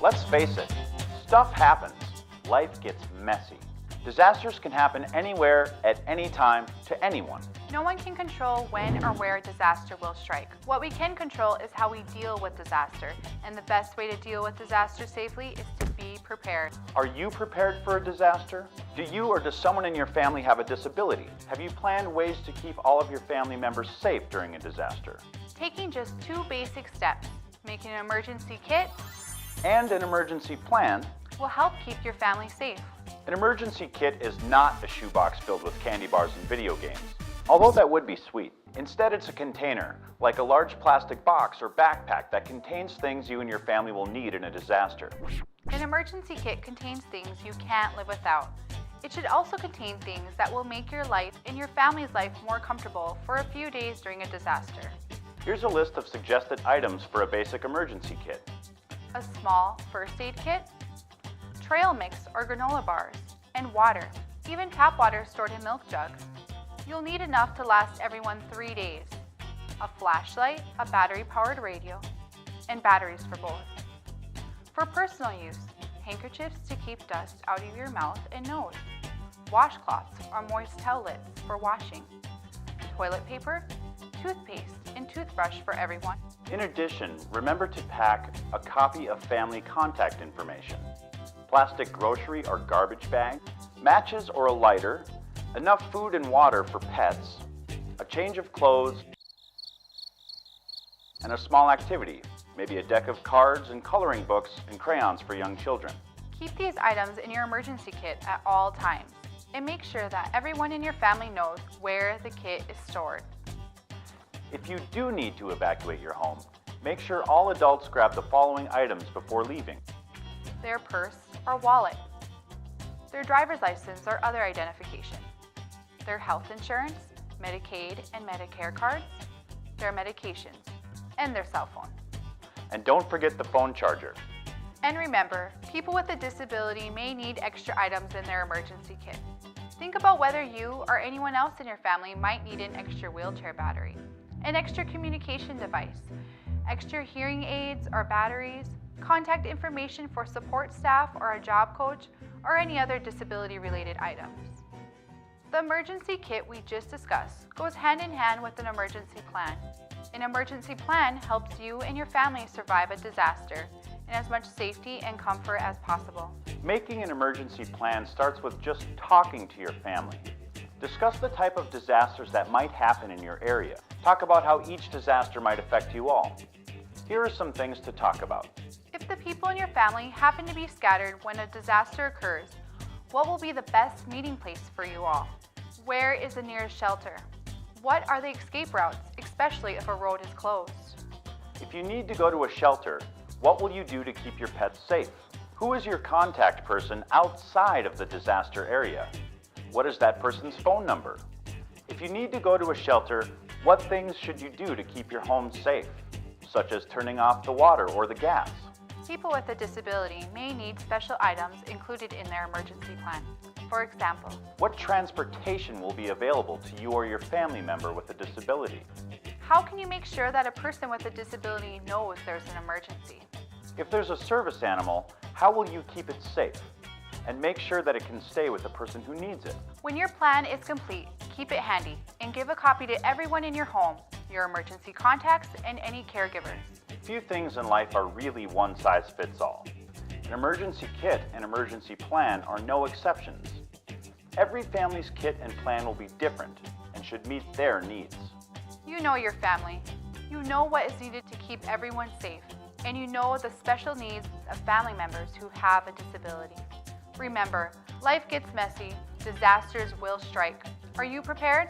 Let's face it, stuff happens. Life gets messy. Disasters can happen anywhere, at any time, to anyone. No one can control when or where a disaster will strike. What we can control is how we deal with disaster, and the best way to deal with disaster safely is to be prepared. Are you prepared for a disaster? Do you or does someone in your family have a disability? Have you planned ways to keep all of your family members safe during a disaster? Taking just 2 basic steps, making an emergency kit, And an emergency plan. will help keep your family safe. An emergency kit is not a shoebox filled with candy bars and video games, although that would be sweet. Instead, it's a container, like a large plastic box or backpack that contains things you and your family will need in a disaster. An emergency kit contains things you can't live without. It should also contain things that will make your life and your family's life more comfortable for a few days during a disaster. Here's a list of suggested items for a basic emergency kit. A small first aid kit, trail mix or granola bars, and water, even tap water stored in milk jugs. You'll need enough to last everyone 3 days. A flashlight, a battery-powered radio, and batteries for both. For personal use, handkerchiefs to keep dust out of your mouth and nose, washcloths or moist towelettes for washing, toilet paper, toothpaste, and toothbrush for everyone. In addition, remember to pack a copy of family contact information, plastic grocery or garbage bag, matches or a lighter, enough food and water for pets, a change of clothes, and a small activity, maybe a deck of cards and coloring books and crayons for young children. Keep these items in your emergency kit at all times, and make sure that everyone in your family knows where the kit is stored. If you do need to evacuate your home, make sure all adults grab the following items before leaving. Their purse or wallet, their driver's license or other identification, their health insurance, Medicaid and Medicare cards, their medications, and their cell phone. And don't forget the phone charger. And remember, people with a disability may need extra items in their emergency kit. Think about whether you or anyone else in your family might need an extra wheelchair battery, an extra communication device, extra hearing aids or batteries, contact information for support staff or a job coach, or any other disability-related items. The emergency kit we just discussed goes hand in hand with an emergency plan. An emergency plan helps you and your family survive a disaster in as much safety and comfort as possible. Making an emergency plan starts with just talking to your family. Discuss the type of disasters that might happen in your area. Talk about how each disaster might affect you all. Here are some things to talk about. If the people in your family happen to be scattered when a disaster occurs, what will be the best meeting place for you all? Where is the nearest shelter? What are the escape routes, especially if a road is closed? If you need to go to a shelter, what will you do to keep your pets safe? Who is your contact person outside of the disaster area? What is that person's phone number? If you need to go to a shelter, what things should you do to keep your home safe, such as turning off the water or the gas? People with a disability may need special items included in their emergency plan. For example, what transportation will be available to you or your family member with a disability? How can you make sure that a person with a disability knows there's an emergency? If there's a service animal, how will you keep it safe? And make sure that it can stay with the person who needs it. When your plan is complete, keep it handy and give a copy to everyone in your home, your emergency contacts, and any caregivers. Few things in life are really one size fits all. An emergency kit and emergency plan are no exceptions. Every family's kit and plan will be different and should meet their needs. You know your family. You know what is needed to keep everyone safe, and you know the special needs of family members who have a disability. Remember, life gets messy, disasters will strike. Are you prepared?